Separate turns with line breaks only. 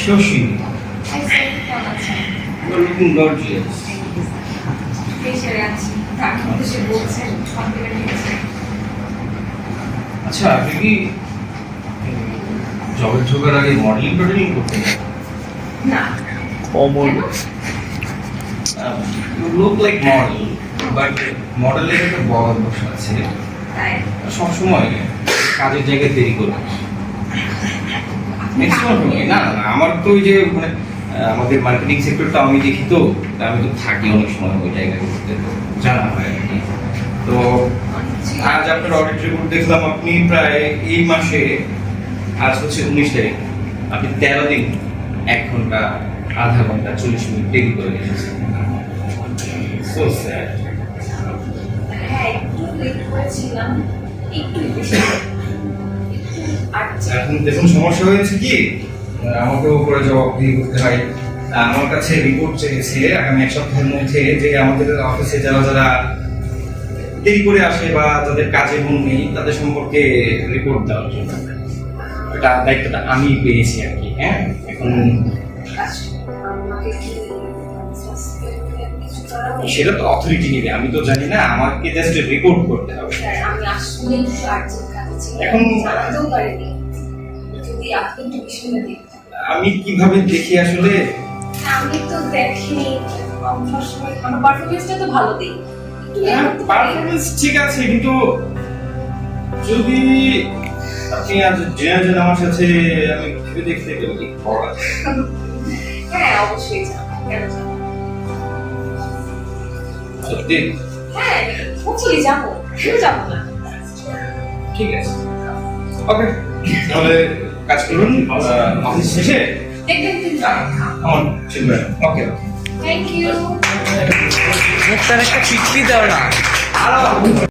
Shashi,
Hi sir, কেমন আছেন?
you are looking gorgeous.
ফ্রেশারে আছি। তার মধ্যে সে বলছেন কমপ্লিমেন্ট দিচ্ছে।
আচ্ছা, আপনি কি জবে ঢোকার আগে মডেলিং টডেলিং করতেন?
না।
অমল
কেন?
You look like model, but মডেলের একটা বড় অভ্যাস আছে,
তাই?
সবসময় কাজের জায়গায় দেরি করে। না না না, আমার তো ওই যে মানে আমাদের মার্কেটিং সেক্টরটা আমি দেখি তো, তা আমি তো থাকি অনেক সময় ওই জায়গায় করতে, তো জানা হয় আর কি। তো আজ আপনার অডিট রিপোর্ট দেখলাম আপনি প্রায় এই মাসে, আজ হচ্ছে 19 তারিখ, আপনি 13 দিন 1 ঘন্টা আধা ঘন্টা 40 মিনিট দেরি করে এসেছেন। So sad.
হ্যাঁ, একটু লেট করেছিলাম। একটু বেশি। আচ্ছা।
এখন দেখুন সমস্যা হয়েছে কি, আমাকেও করে জবাবদিহি করতে হয়। আমার কাছে রিপোর্ট চেয়েছে আগামী 1 সপ্তাহের মধ্যে, যে আমাদের অফিসে যারা যারা দেরি করে আসে বা যাদের কাজে মন নেই তাদের সম্পর্কে রিপোর্ট দেওয়ার জন্য। এটা দায়িত্বটা আমি পেয়েছি আর কি। হ্যাঁ, এখন
আমাকে কি সাসপেন্ড কিছু করা হবে?
সেটা তো অথরিটি নেবে, আমি তো জানি না, আমাকে জাস্ট রিপোর্ট করতে হবে।
স্যার, আমি আসলে একটু আর্জেন্ট কাজে ছিলাম।
এখন-
জানাতেও পারিনি। যদি আপনি একটু বিষয়টা দেখতেন।
আমি কিভাবে দেখি আসলে,
আমি তো দেখিনি। আমি সবসময় আমার পারফরমেন্সটা তো ভালো দেই। একটু লেট করতে পারি।
পারফরমেন্স ঠিক আছে, কিন্তু যদি আপনি আজ জেনে আমার সাথে আমি ভেবে দেখতে গেলে কি করা যায়?
হ্যাঁ, অবশ্যই যাবো। কেন যাবো?
সত্যি?
হ্যাঁ, হopefully যাবো। কেন যাবো না?
ঠিক আছে, ওকে, তাহলে কাজ করুন, অফিস শেষে
দেখবেন কিন্তু।
আমার চিনবেন। ওকে,
থ্যাংক ইউ।
মুখটার একটা পিটপি দাও না।
আরো